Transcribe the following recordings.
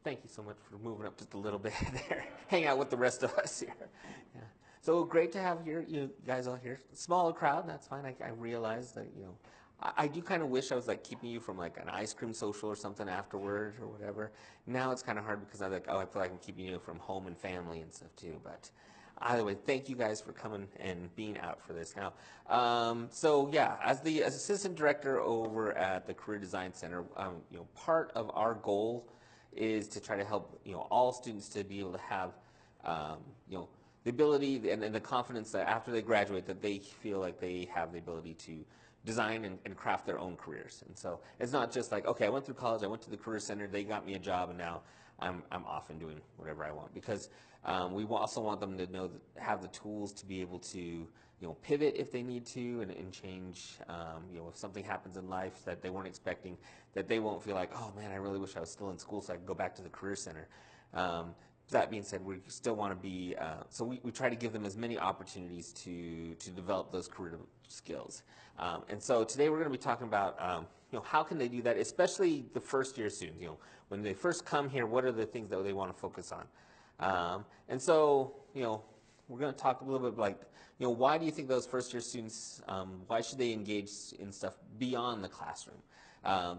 Thank you so much for moving up just a little bit there. Hang out with the rest of us here. Yeah. So great to have you guys all here. Smaller crowd, that's fine. I realize that, I do kind of wish I was like keeping you from like an ice cream social or something afterward or whatever. Now it's kind of hard because I'm like, oh, I feel like I'm keeping you from home and family and stuff too. But either way, thank you guys for coming and being out for this. Now, so yeah, as the assistant director over at the Career Design Center, part of our goal is to try to help all students to be able to have um, you know the ability and the confidence that after they graduate that they feel like they have the ability to design and craft their own careers. And so it's not just like, okay, I went through college, I went to the career center, they got me a job, and now I'm off and doing whatever I want. Because we also want them to know have the tools to be able to pivot if they need to and change. If something happens in life that they weren't expecting, that they won't feel like, oh man, I really wish I was still in school so I could go back to the career center. That being said, we still want to be, so we try to give them as many opportunities to develop those career skills. And so today we're going to be talking about, how can they do that, especially the first year students. When they first come here, what are the things that they want to focus on? And so, we're going to talk a little bit like, why do you think those first year students, why should they engage in stuff beyond the classroom?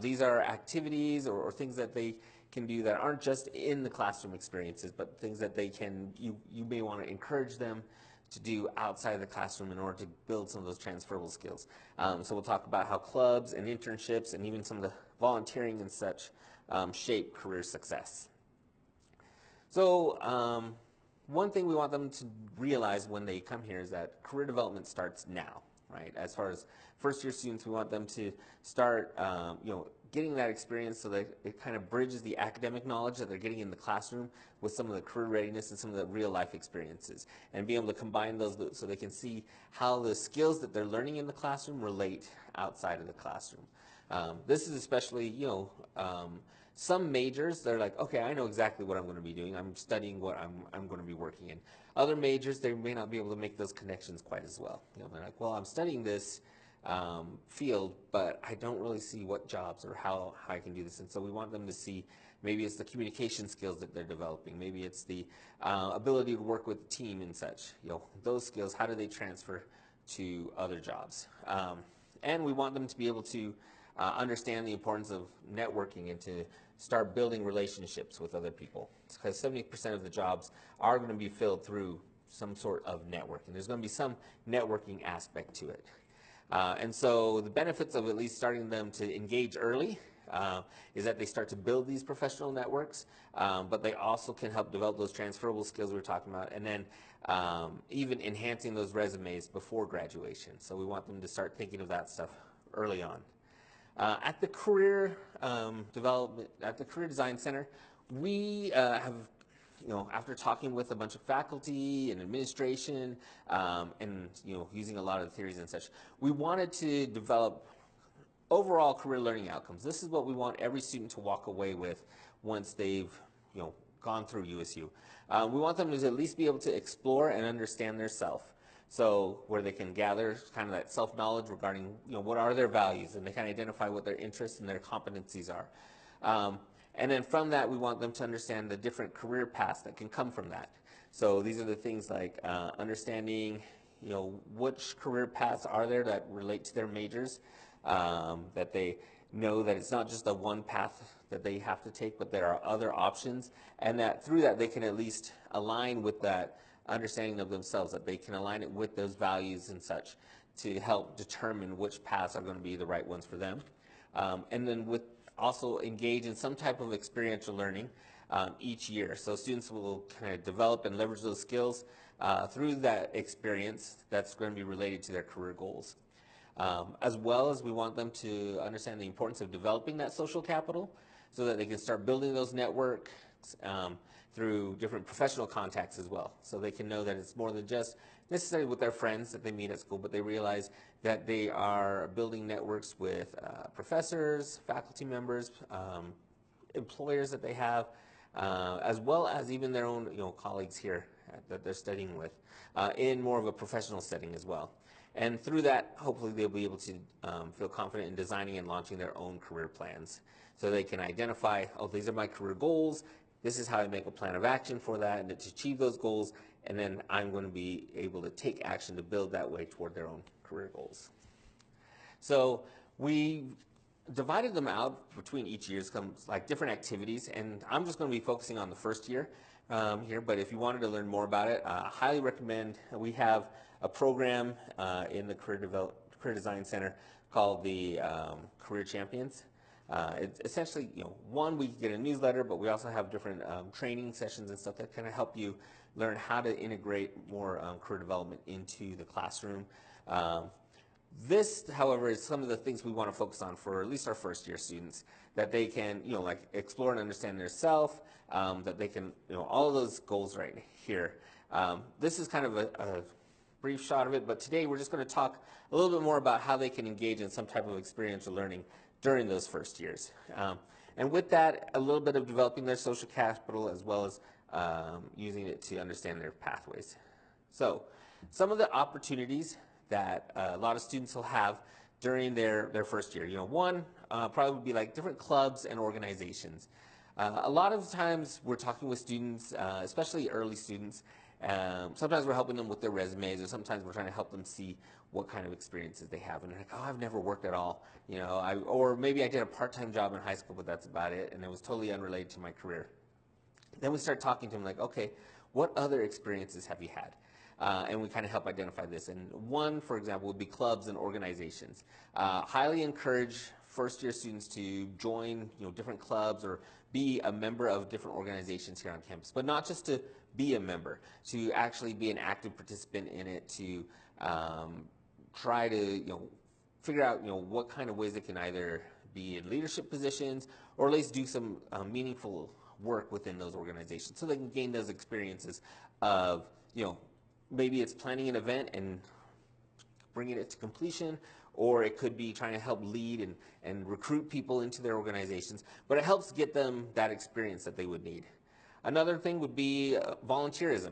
These are activities or things that they can do that aren't just in the classroom experiences, but things that you may want to encourage them to do outside of the classroom in order to build some of those transferable skills. So we'll talk about how clubs and internships and even some of the volunteering and such shape career success. So one thing we want them to realize when they come here is that career development starts now, right? As far as first year students, we want them to start, getting that experience so that it kind of bridges the academic knowledge that they're getting in the classroom with some of the career readiness and some of the real life experiences, and be able to combine those so they can see how the skills that they're learning in the classroom relate outside of the classroom. This is especially, some majors, they're like, okay, I know exactly what I'm going to be doing. I'm studying what I'm going to be working in. Other majors, they may not be able to make those connections quite as well. They're like, well, I'm studying this field, but I don't really see what jobs or how I can do this. And so we want them to see, maybe it's the communication skills that they're developing. Maybe it's the ability to work with the team and such. Those skills, how do they transfer to other jobs? And we want them to be able to understand the importance of networking and to start building relationships with other people. Because 70% of the jobs are going to be filled through some sort of networking. There's going to be some networking aspect to it. And so the benefits of at least starting them to engage early is that they start to build these professional networks, but they also can help develop those transferable skills we were talking about, and then even enhancing those resumes before graduation. So we want them to start thinking of that stuff early on. At the Career Design Center, we have, after talking with a bunch of faculty and administration, and using a lot of the theories and such, we wanted to develop overall career learning outcomes. This is what we want every student to walk away with once they've, gone through USU. We want them to at least be able to explore and understand their self. So where they can gather kind of that self-knowledge regarding, what are their values, and they can identify what their interests and their competencies are. And then from that, we want them to understand the different career paths that can come from that. So these are the things like understanding, which career paths are there that relate to their majors, that they know that it's not just the one path that they have to take, but there are other options, and that through that they can at least align with that understanding of themselves, that they can align it with those values and such to help determine which paths are going to be the right ones for them. And then with also engage in some type of experiential learning each year. So students will kind of develop and leverage those skills through that experience that's going to be related to their career goals. As well as we want them to understand the importance of developing that social capital so that they can start building those networks through different professional contacts as well. So they can know that it's more than just necessarily with their friends that they meet at school, but they realize that they are building networks with professors, faculty members, employers that they have, as well as even their own colleagues here that they're studying with in more of a professional setting as well. And through that, hopefully they'll be able to feel confident in designing and launching their own career plans. So they can identify, oh, these are my career goals. this is how I make a plan of action for that and to achieve those goals, and then I'm going to be able to take action to build that way toward their own career goals. So we divided them out between each year, comes like different activities, and I'm just going to be focusing on the first year here, but if you wanted to learn more about it, I highly recommend. We have a program in the Career Design Center called the Career Champions. It's essentially, one, we get a newsletter, but we also have different training sessions and stuff that kind of help you learn how to integrate more career development into the classroom. This, however, is some of the things we want to focus on for at least our first year students, that they can, like explore and understand their self, that they can, all of those goals right here. This is kind of a brief shot of it, but today we're just going to talk a little bit more about how they can engage in some type of experiential learning during those first years. And with that, a little bit of developing their social capital as well as using it to understand their pathways. So some of the opportunities that a lot of students will have during their first year. One probably would be like different clubs and organizations. A lot of times we're talking with students, especially early students. Sometimes we're helping them with their resumes, or sometimes we're trying to help them see what kind of experiences they have. And they're like, oh, I've never worked at all. Or maybe I did a part-time job in high school, but that's about it. And it was totally unrelated to my career. Then we start talking to them like, okay, what other experiences have you had? And we kind of help identify this. And one, for example, would be clubs and organizations. Highly encourage first-year students to join, different clubs or be a member of different organizations here on campus. But not just to be a member, to actually be an active participant in it, to try to, figure out, what kind of ways they can either be in leadership positions or at least do some meaningful work within those organizations, so they can gain those experiences of, maybe it's planning an event and bringing it to completion, or it could be trying to help lead and recruit people into their organizations, but it helps get them that experience that they would need. Another thing would be volunteerism.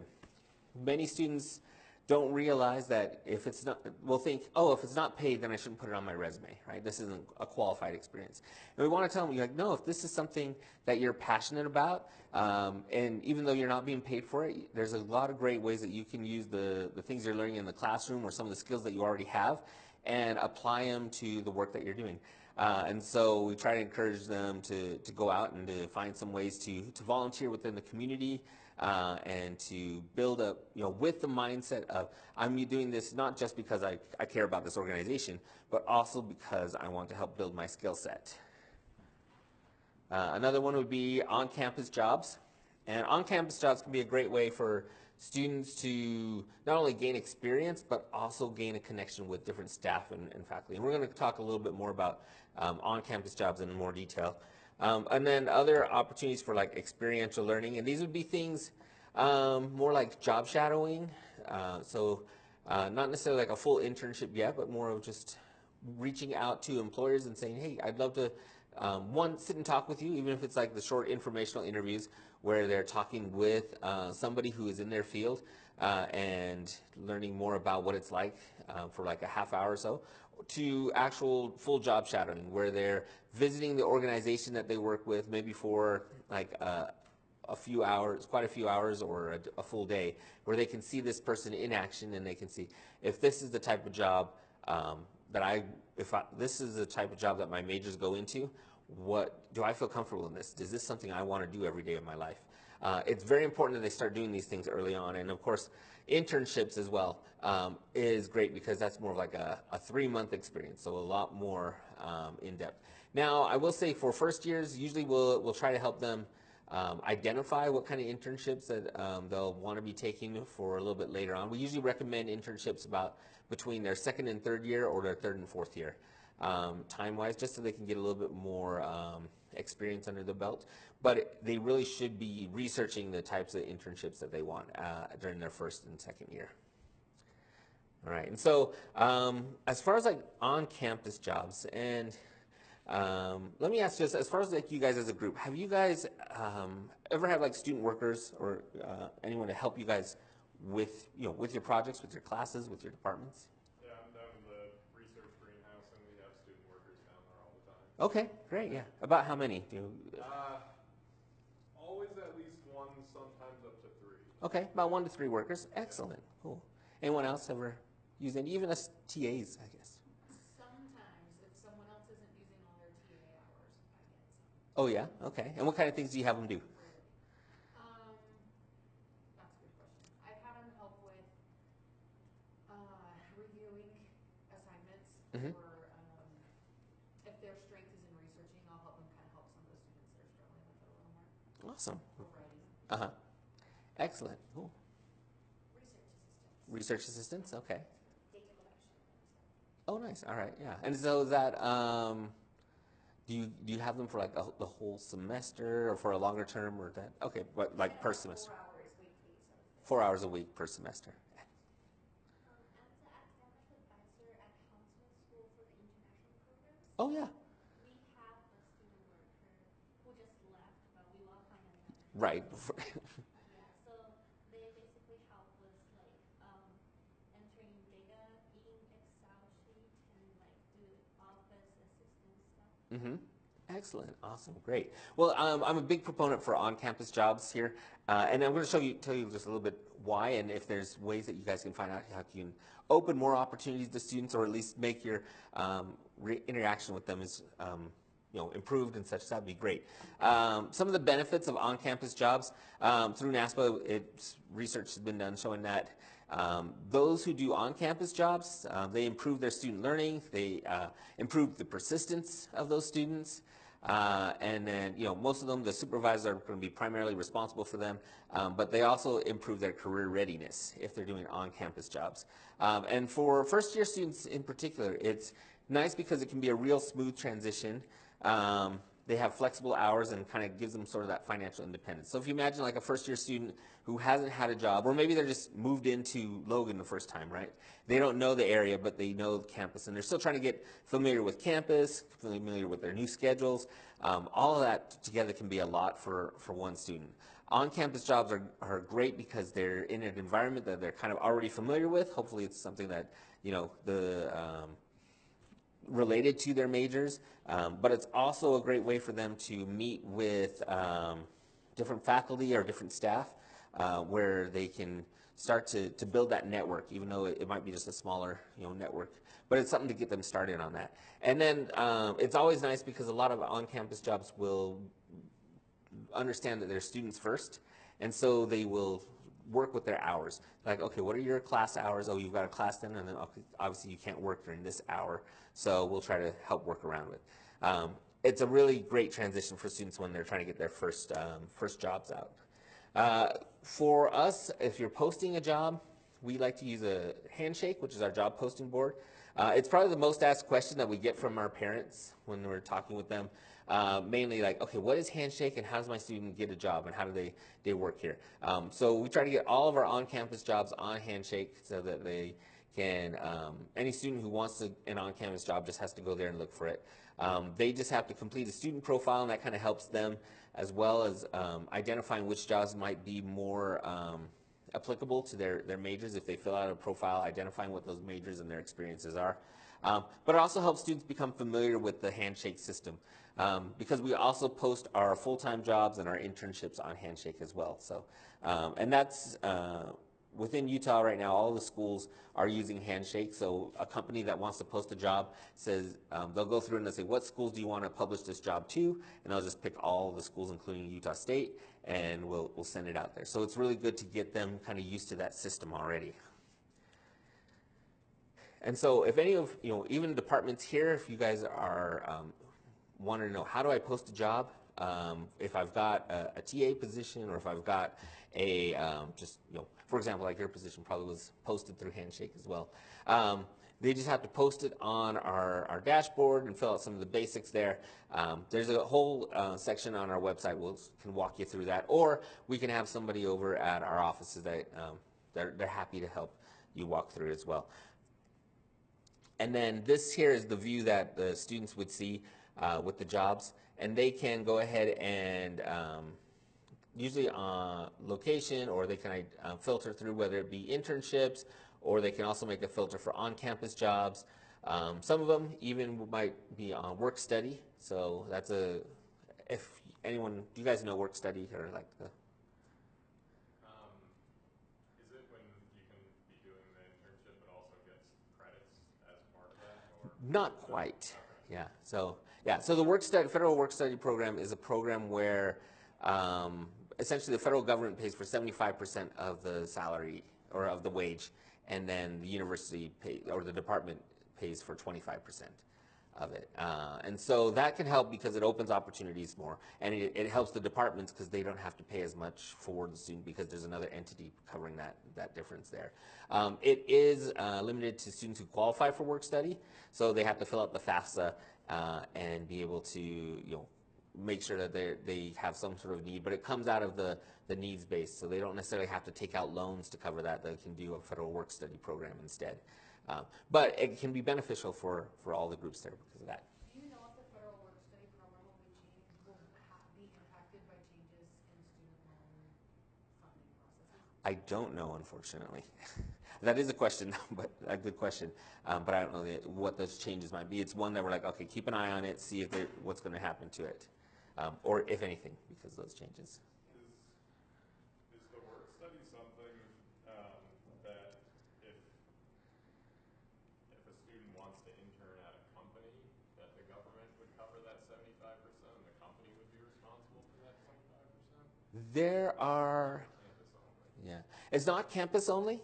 Many students don't realize that if it's not, will think, oh, if it's not paid, then I shouldn't put it on my resume, right? This isn't a qualified experience. And we want to tell them, no, if this is something that you're passionate about, and even though you're not being paid for it, there's a lot of great ways that you can use the things you're learning in the classroom or some of the skills that you already have and apply them to the work that you're doing. And so we try to encourage them to go out and to find some ways to volunteer within the community, and to build up, with the mindset of, I'm doing this not just because I care about this organization, but also because I want to help build my skill set. Another one would be on-campus jobs. And on-campus jobs can be a great way for students to not only gain experience, but also gain a connection with different staff and faculty. And we're going to talk a little bit more about on-campus jobs in more detail. And then other opportunities for like experiential learning, and these would be things more like job shadowing. Not necessarily like a full internship yet, but more of just reaching out to employers and saying, hey, I'd love to, one, sit and talk with you, even if it's like the short informational interviews where they're talking with somebody who is in their field and learning more about what it's like for like a half hour or so, to actual full job shadowing where they're visiting the organization that they work with, maybe for like a few hours, quite a few hours, or a full day, where they can see this person in action and they can see if this is the type of job this is the type of job that my majors go into, what do I feel comfortable in this? Is this something I want to do every day of my life? It's very important that they start doing these things early on, and of course, internships as well is great because that's more of like a 3-month experience, so a lot more in depth. Now, I will say for first years, usually we'll try to help them identify what kind of internships that they'll want to be taking for a little bit later on. We usually recommend internships about between their second and third year or their third and fourth year, time-wise, just so they can get a little bit more experience under the belt. But they really should be researching the types of internships that they want during their first and second year. All right, and so as far as like on-campus jobs, and let me ask just as far as like you guys as a group, have you guys ever had like student workers or anyone to help you guys with with your projects, with your classes, with your departments? Yeah, I'm down in the research greenhouse, and we have student workers down there all the time. Okay, great. Yeah, about how many? Always at least one, sometimes up to 3. Okay, about 1 to 3 workers. Excellent. Cool. Anyone else ever use any, even as TAs, I guess? Sometimes, if someone else isn't using all their TA hours, I get some. Oh, yeah? Okay. And what kind of things do you have them do? Rarely. That's a good question. I've had them help with reviewing assignments, Mhm. or if their strength is in researching, I'll help them kind of help some of the students that are struggling with it a little more. Awesome. Or writing. Uh-huh. Excellent. Cool. Research assistants, Research assistants? Okay. data collection and stuff. Oh, nice. All right. Yeah. And so is that, do you have them for like the whole semester or for a longer term or that? Okay, but like per semester. 4 hours weekly, so it's 4 hours a week per semester. as the academic advisor at Huntsman School for the International Programs, Oh, yeah. we have a student worker who just left, but we welcome another. Right. Yeah, so they basically help with like entering data in Excel sheet and like do office assistant stuff. Mm-hmm. Excellent. Awesome. Great. Well, I'm a big proponent for on-campus jobs here, and I'm going to tell you just a little bit why, and if there's ways that you guys can find out how you can open more opportunities to students, or at least make your interaction with them is improved and such. That'd be great. Some of the benefits of on-campus jobs through NASPA, research has been done showing that those who do on-campus jobs, they improve their student learning, they improve the persistence of those students, and then most of them, the supervisors are going to be primarily responsible for them, but they also improve their career readiness if they're doing on-campus jobs. And for first-year students in particular, it's nice because it can be a real smooth transition. They have flexible hours and kind of gives them sort of that financial independence. So if you imagine like a first-year student who hasn't had a job, or maybe they're just moved into Logan the first time, right? They don't know the area, but they know the campus, and they're still trying to get familiar with campus, familiar with their new schedules. All of that together can be a lot for one student. On-campus jobs are great because they're in an environment that they're kind of already familiar with. Hopefully it's something that, related to their majors, but it's also a great way for them to meet with different faculty or different staff where they can start to build that network, even though it might be just a smaller network, but it's something to get them started on that. And then it's always nice because a lot of on-campus jobs will understand that they're students first, and so they will work with their hours. Like, okay, what are your class hours? Oh, you've got a class then, and then okay, obviously you can't work during this hour, so we'll try to help work around it. It's a really great transition for students when they're trying to get their first jobs out. For us, if you're posting a job, we like to use a Handshake, which is our job posting board. It's probably the most asked question that we get from our parents when we're talking with them. Mainly like, okay, what is Handshake and how does my student get a job and how do they work here? So we try to get all of our on-campus jobs on Handshake so that they can, any student who wants an on-campus job just has to go there and look for it. They just have to complete a student profile, and that kind of helps them, as well as identifying which jobs might be more applicable to their majors if they fill out a profile identifying what those majors and their experiences are. But it also helps students become familiar with the Handshake system because we also post our full-time jobs and our internships on Handshake as well. So, and that's within Utah right now, all the schools are using Handshake. So a company that wants to post a job says, they'll go through and they'll say, what schools do you want to publish this job to? And they'll just pick all the schools, including Utah State, and we'll send it out there. So it's really good to get them kind of used to that system already. And so if any of, even departments here, if you guys are wanting to know, how do I post a job? If I've got a TA position, or if I've got a, for example, like your position probably was posted through Handshake as well. They just have to post it on our dashboard and fill out some of the basics there. There's a whole section on our website can walk you through that, or we can have somebody over at our offices that they're happy to help you walk through it as well. And then this here is the view that the students would see with the jobs, and they can go ahead and usually on location, or they can filter through whether it be internships, or they can also make a filter for on-campus jobs. Some of them even might be on work study, so that's if anyone, do you guys know work study or like the? Is it when you can be doing the internship but also gets credits as part of that, or? Not quite. Okay. Yeah. So the federal work study program is a program where essentially the federal government pays for 75% of the salary or of the wage, and then the university or the department pays for 25% of it. And so that can help because it opens opportunities more, and it helps the departments because they don't have to pay as much for the student because there's another entity covering that difference there. It is limited to students who qualify for work study, so they have to fill out the FAFSA and be able to make sure that they have some sort of need, but it comes out of the needs base, so they don't necessarily have to take out loans to cover that. They can do a federal work study program instead. But it can be beneficial for all the groups there because of that. Do you know if the federal work study program will be impacted by changes in student loan funding processes? I don't know, unfortunately. That is a question, but a good question. But I don't know what those changes might be. It's one that we're like, okay, keep an eye on it, see if what's going to happen to it, or if anything, because of those changes. Is the work study something that if a student wants to intern at a company, that the government would cover that 75% and the company would be responsible for that 25%? There are, Campus only. yeah, it's not campus only.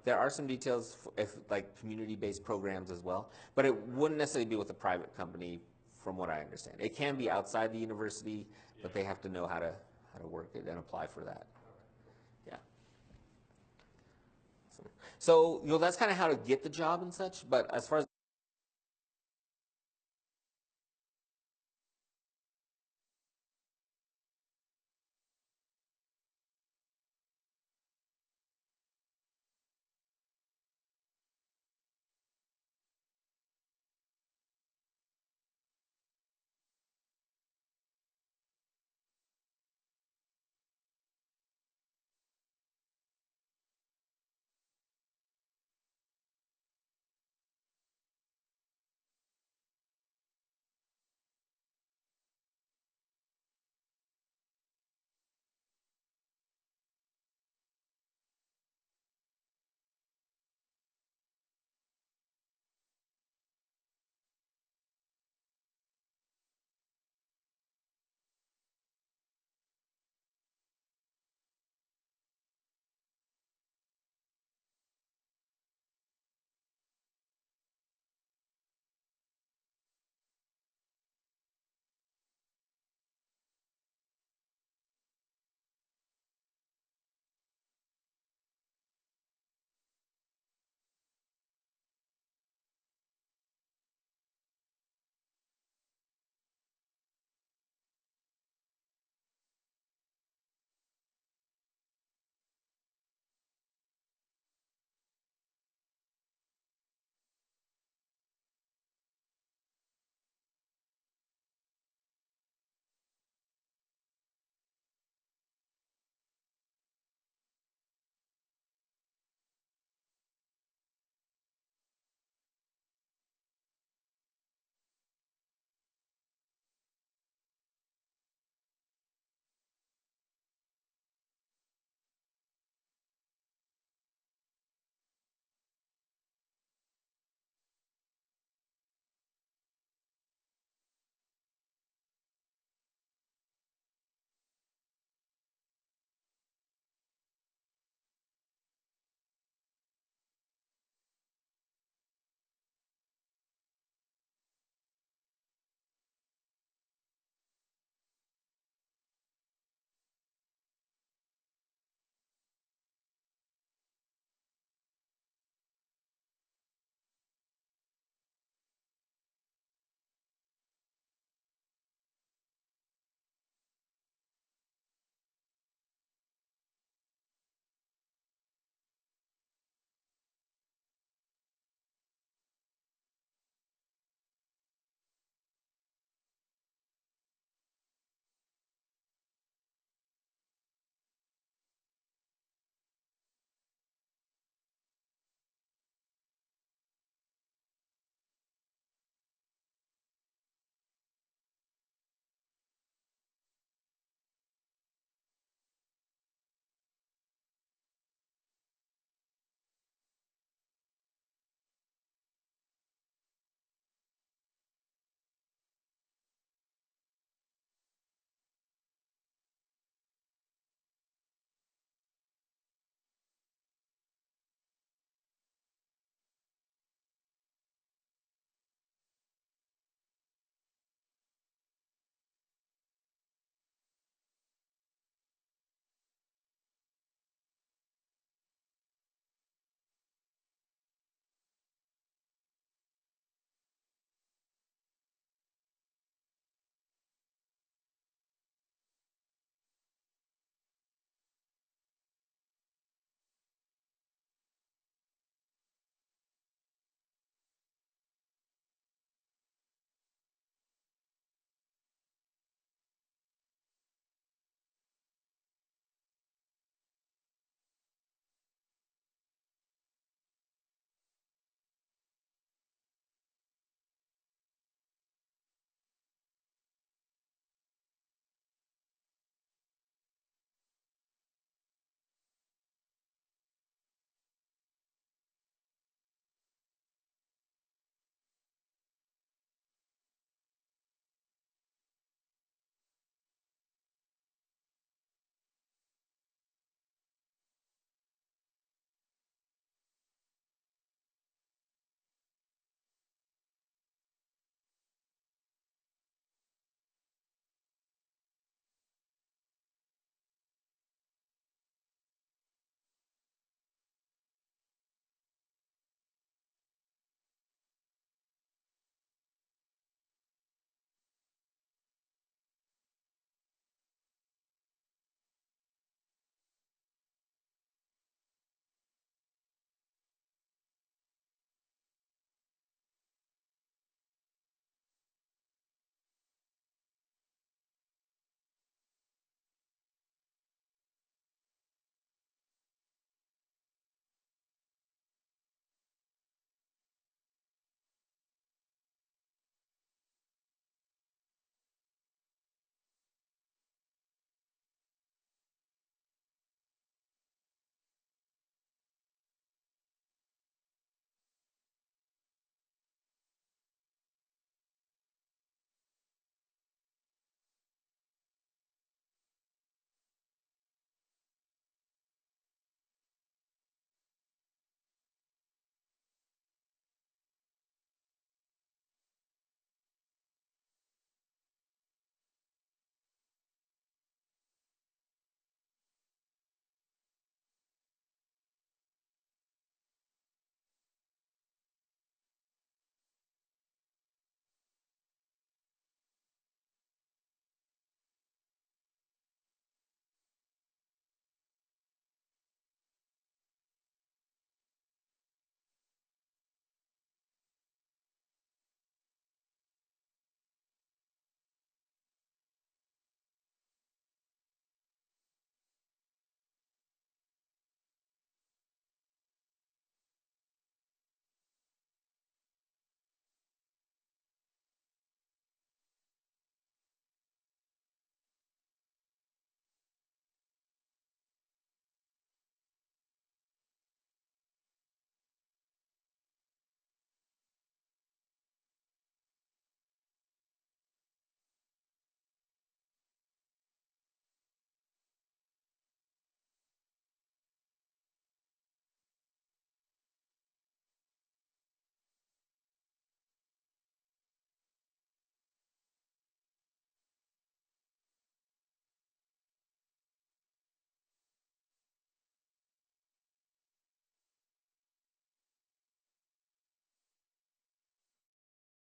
There are some details if like community-based programs as well, but it wouldn't necessarily be with a private company, from what I understand. It can be outside the university, but they have to know how to work it and apply for that. Yeah. So that's kind of how to get the job and such. But as far as